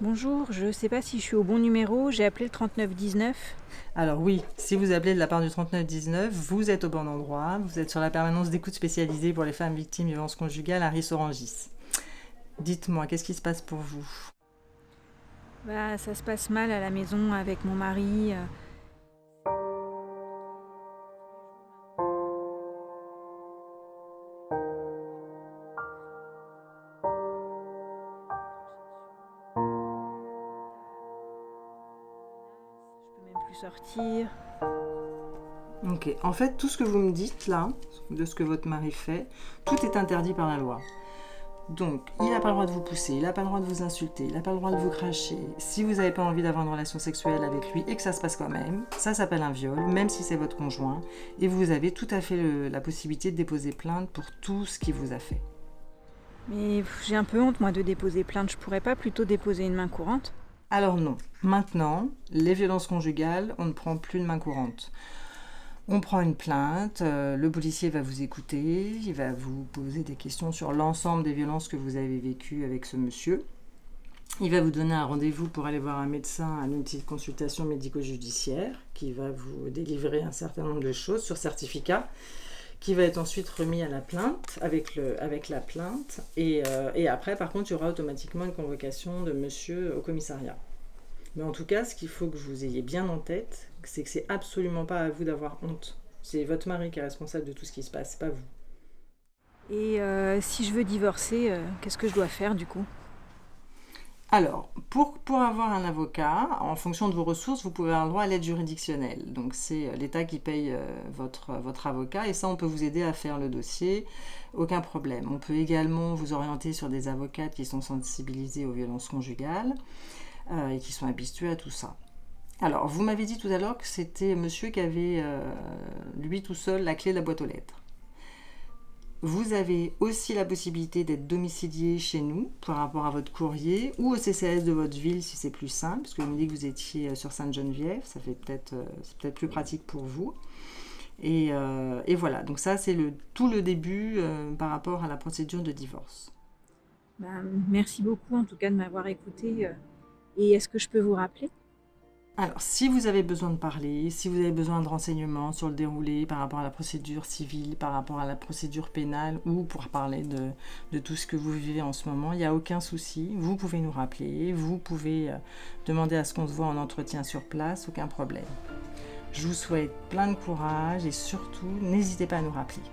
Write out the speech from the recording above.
Bonjour, je ne sais pas si je suis au bon numéro, j'ai appelé le 3919. Alors oui, si vous appelez de la part du 3919, vous êtes au bon endroit. Vous êtes sur la permanence d'écoute spécialisée pour les femmes victimes de violences conjugales à Ris-Orangis. Dites-moi, qu'est-ce qui se passe pour vous? Bah, ça se passe mal à la maison avec mon mari. Je peux même plus sortir. Ok, en fait, tout ce que vous me dites là, de ce que votre mari fait, tout est interdit par la loi. Donc, il n'a pas le droit de vous pousser, il n'a pas le droit de vous insulter, il n'a pas le droit de vous cracher. Si vous n'avez pas envie d'avoir une relation sexuelle avec lui et que ça se passe quand même, ça s'appelle un viol, même si c'est votre conjoint. Et vous avez tout à fait la possibilité de déposer plainte pour tout ce qu'il vous a fait. Mais j'ai un peu honte, moi, de déposer plainte. Je pourrais pas plutôt déposer une main courante? Alors non, maintenant, les violences conjugales, on ne prend plus de main courante. On prend une plainte, le policier va vous écouter, il va vous poser des questions sur l'ensemble des violences que vous avez vécues avec ce monsieur. Il va vous donner un rendez-vous pour aller voir un médecin à une petite consultation médico-judiciaire qui va vous délivrer un certain nombre de choses sur certificat qui va être ensuite remis à la plainte avec la plainte et après par contre il y aura automatiquement une convocation de monsieur au commissariat. Mais en tout cas, ce qu'il faut que vous ayez bien en tête, c'est que c'est absolument pas à vous d'avoir honte. C'est votre mari qui est responsable de tout ce qui se passe, pas vous. Et si je veux divorcer, qu'est-ce que je dois faire du coup? Alors, pour avoir un avocat, en fonction de vos ressources, vous pouvez avoir le droit à l'aide juridictionnelle. Donc, c'est l'État qui paye votre avocat et ça, on peut vous aider à faire le dossier, aucun problème. On peut également vous orienter sur des avocates qui sont sensibilisées aux violences conjugales et qui sont habituées à tout ça. Alors, vous m'avez dit tout à l'heure que c'était monsieur qui avait, lui tout seul, la clé de la boîte aux lettres. Vous avez aussi la possibilité d'être domicilié chez nous par rapport à votre courrier ou au CCAS de votre ville si c'est plus simple, parce que vous me dites que vous étiez sur Sainte-Geneviève, ça fait c'est peut-être plus pratique pour vous. Et voilà, donc ça c'est tout le début par rapport à la procédure de divorce. Bah, merci beaucoup en tout cas de m'avoir écouté. Et est-ce que je peux vous rappeler? Alors, si vous avez besoin de parler, si vous avez besoin de renseignements sur le déroulé par rapport à la procédure civile, par rapport à la procédure pénale ou pour parler de tout ce que vous vivez en ce moment, il n'y a aucun souci. Vous pouvez nous rappeler, vous pouvez demander à ce qu'on se voit en entretien sur place, aucun problème. Je vous souhaite plein de courage et surtout, n'hésitez pas à nous rappeler.